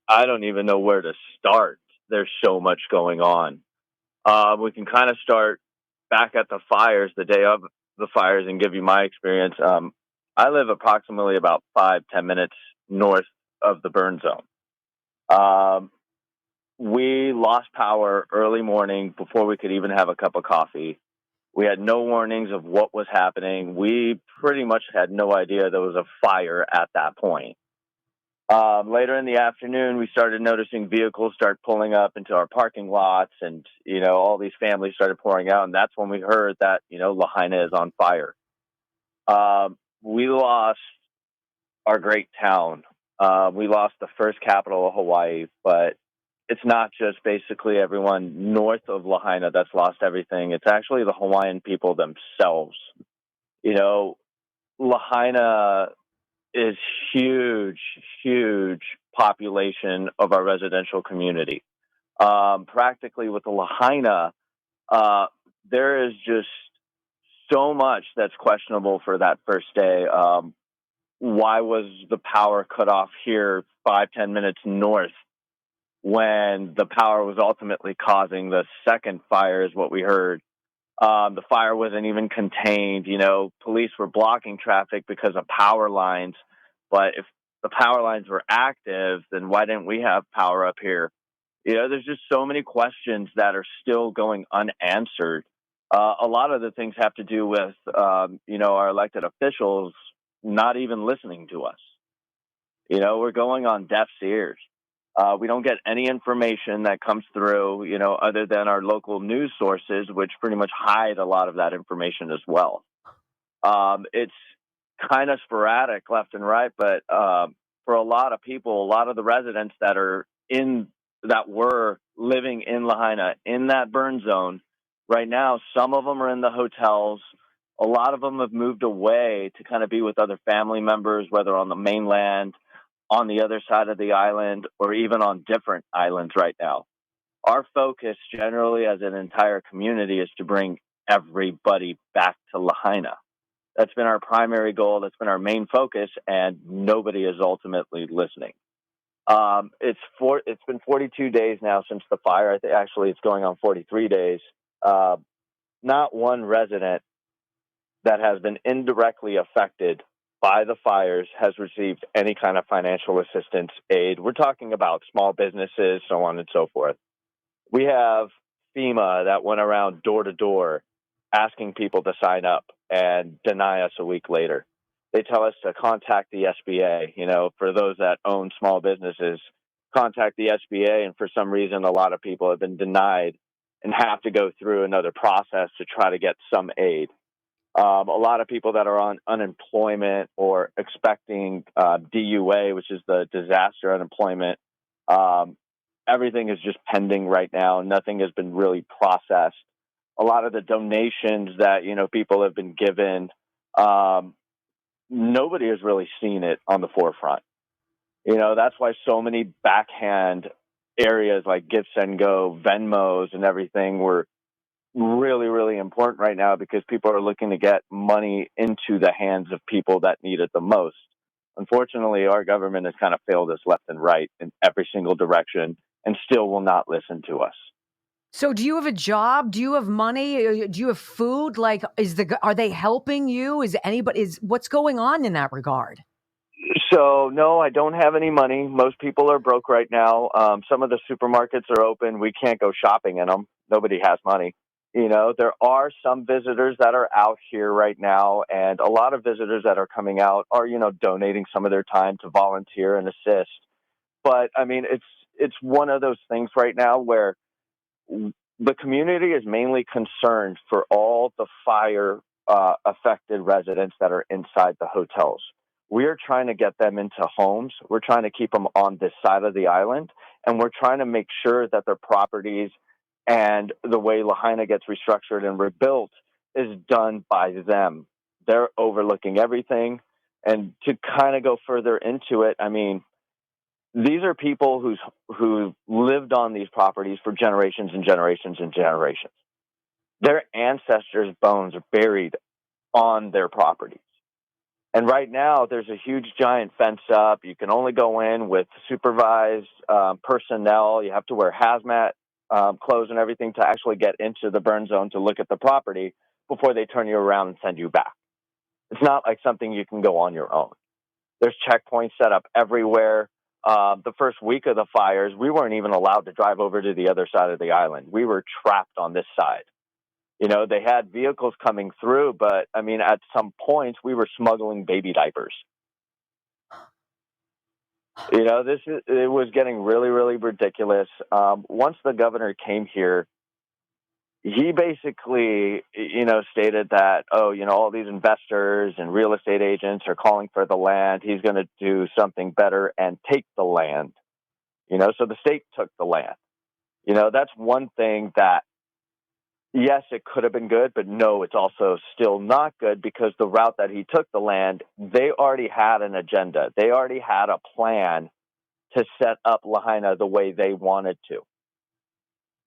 I don't even know where to start. There's so much going on. We can kind of start back at the fires, the day of the fires, and give you my experience. I live approximately about 5-10 minutes north of the burn zone. Um, we lost power early morning before we could even have a cup of coffee. We had no warnings of what was happening. We pretty much had no idea there was a fire at that point. Later in the afternoon, we started noticing vehicles start pulling up into our parking lots, and all these families started pouring out. And that's when we heard that Lahaina is on fire. We lost our great town. We lost the first capital of Hawaii, but it's not just basically everyone north of Lahaina that's lost everything. It's actually the Hawaiian people themselves. You know, Lahaina is huge, huge population of our residential community. Practically with the Lahaina, uh, there is just so much that's questionable for that first day. Why was the power cut off here 5-10 minutes north when the power was ultimately causing the second fire, is what we heard. The fire wasn't even contained. Police were blocking traffic because of power lines. But if the power lines were active, then why didn't we have power up here? There's just so many questions that are still going unanswered. A lot of the things have to do with, our elected officials not even listening to us. We're going on deaf ears. We don't get any information that comes through, other than our local news sources, which pretty much hide a lot of that information as well. It's kind of sporadic left and right, but for a lot of people, a lot of the residents that were living in Lahaina in that burn zone right now, some of them are in the hotels. A lot of them have moved away to kind of be with other family members, whether on the mainland, on the other side of the island, or even on different islands right now. Our focus generally as an entire community is to bring everybody back to Lahaina. That's been our primary goal. That's been our main focus, and nobody is ultimately listening. It's been 42 days now since the fire. I think actually it's going on 43 days. Uh, Not one resident that has been indirectly affected by the fires has received any kind of financial assistance aid. We're talking about small businesses, so on and so forth. We have FEMA that went around door to door asking people to sign up and deny us a week later. They tell us to contact the SBA. For those that own small businesses, contact the SBA. And for some reason, a lot of people have been denied and have to go through another process to try to get some aid. A lot of people that are on unemployment or expecting DUA, which is the disaster unemployment, everything is just pending right now. Nothing has been really processed. A lot of the donations that people have been given, nobody has really seen it on the forefront. That's why so many backhand areas like Give Send Go, Venmos, and everything were really, really important right now, because people are looking to get money into the hands of people that need it the most. Unfortunately, our government has kind of failed us left and right in every single direction, and still will not listen to us. So do you have a job? Do you have money? Do you have food? Like, are they helping you? What's going on in that regard? So, no, I don't have any money. Most people are broke right now. Some of the supermarkets are open. We can't go shopping in them. Nobody has money. There are some visitors that are out here right now, and a lot of visitors that are coming out are, donating some of their time to volunteer and assist. But I mean, it's one of those things right now where the community is mainly concerned for all the fire affected residents that are inside the hotels. We are trying to get them into homes. We're trying to keep them on this side of the island, and we're trying to make sure that their properties and the way Lahaina gets restructured and rebuilt is done by them. They're overlooking everything. And to kind of go further into it, I mean, these are people who lived on these properties for generations and generations and generations. Their ancestors' bones are buried on their properties. And right now, there's a huge giant fence up. You can only go in with supervised personnel. You have to wear hazmat clothes and everything to actually get into the burn zone to look at the property before they turn you around and send you back. It's not like something you can go on your own. There's checkpoints set up everywhere. The first week of the fires, we weren't even allowed to drive over to the other side of the island. We were trapped on this side. You know, they had vehicles coming through, but I mean, at some points, we were smuggling baby diapers. You know, it was getting really, really ridiculous. Once the governor came here, he basically, stated that, all these investors and real estate agents are calling for the land. He's going to do something better and take the land. So the state took the land. That's one thing that, yes, it could have been good, but no, it's also still not good because the route that he took the land, they already had an agenda. They already had a plan to set up Lahaina the way they wanted to.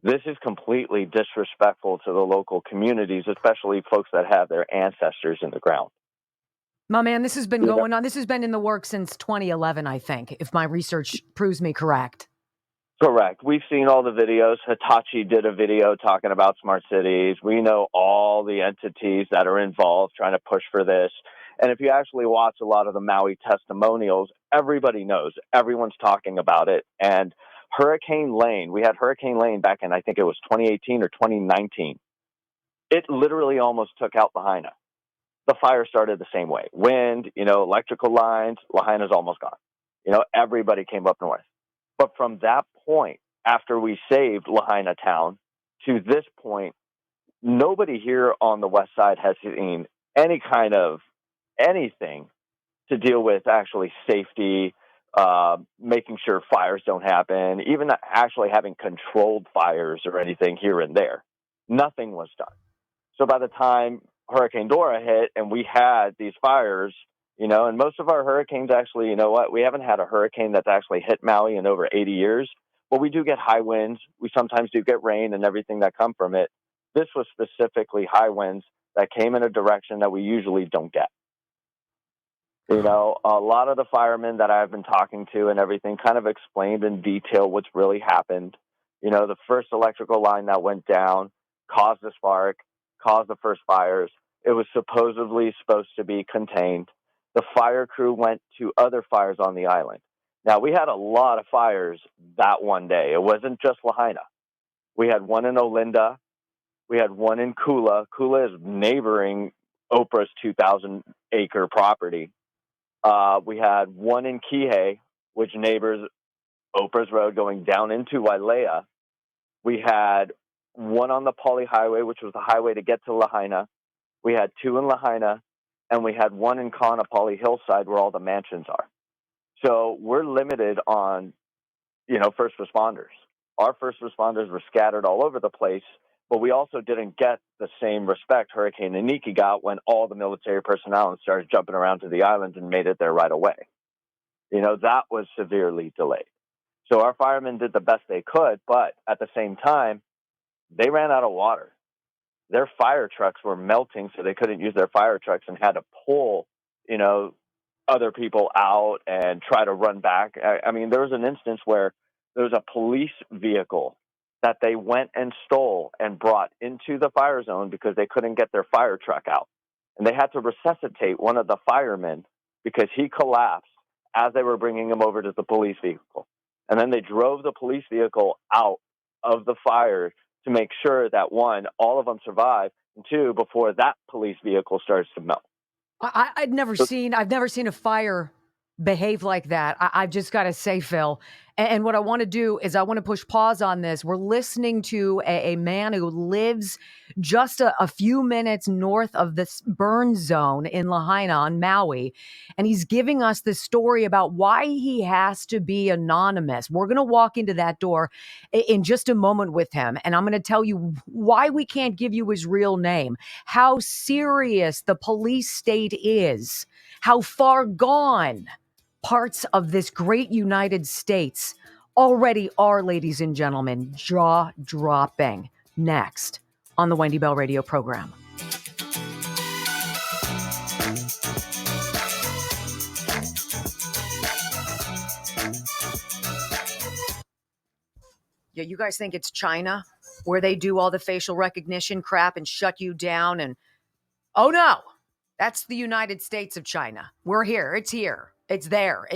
This is completely disrespectful to the local communities, especially folks that have their ancestors in the ground. My man, this has been going on. This has been in the works since 2011, I think, if my research proves me correct. Correct. We've seen all the videos. Hitachi did a video talking about smart cities. We know all the entities that are involved trying to push for this. And if you actually watch a lot of the Maui testimonials, everybody knows. Everyone's talking about it. And Hurricane Lane, we had Hurricane Lane back in, I think it was 2018 or 2019. It literally almost took out Lahaina. The fire started the same way. Wind, electrical lines, Lahaina's almost gone. Everybody came up north. But from that point, after we saved Lahaina town, to this point, nobody here on the west side has seen any kind of anything to deal with actually safety, making sure fires don't happen, even actually having controlled fires or anything here and there. Nothing was done. So by the time Hurricane Dora hit and we had these fires, and most of our hurricanes actually, we haven't had a hurricane that's actually hit Maui in over 80 years, but we do get high winds. We sometimes do get rain and everything that come from it. This was specifically high winds that came in a direction that we usually don't get. A lot of the firemen that I've been talking to and everything kind of explained in detail what's really happened. The first electrical line that went down caused a spark, caused the first fires. It was supposedly supposed to be contained. The fire crew went to other fires on the island. Now, we had a lot of fires that one day. It wasn't just Lahaina. We had one in Olinda. We had one in Kula. Kula is neighboring Oprah's 2,000-acre property. We had one in Kihei, which neighbors Oprah's Road going down into Wailea. We had one on the Pali Highway, which was the highway to get to Lahaina. We had two in Lahaina. And we had one in Kaanapali Hillside where all the mansions are. So we're limited on, first responders. Our first responders were scattered all over the place, but we also didn't get the same respect Hurricane Iniki got when all the military personnel started jumping around to the islands and made it there right away. That was severely delayed. So our firemen did the best they could, but at the same time, they ran out of water. Their fire trucks were melting, so they couldn't use their fire trucks and had to pull, other people out and try to run back. I mean, there was an instance where there was a police vehicle that they went and stole and brought into the fire zone because they couldn't get their fire truck out. And they had to resuscitate one of the firemen because he collapsed as they were bringing him over to the police vehicle. And then they drove the police vehicle out of the fire to make sure that, one, all of them survive, and two, before that police vehicle starts to melt. I've never seen a fire behave like that. I've just got to say, Phil, and what I want to do is I want to push pause on this. We're listening to a man who lives just a few minutes north of this burn zone in Lahaina on Maui, and he's giving us this story about why he has to be anonymous. We're going to walk into that door in just a moment with him, and I'm going to tell you why we can't give you his real name, how serious the police state is, how far gone parts of this great United States already are, ladies and gentlemen. Jaw-dropping. Next on the Wendy Bell Radio program. Yeah, you guys think it's China where they do all the facial recognition crap and shut you down? And oh no, that's the United States of China. We're here. It's here. It's there.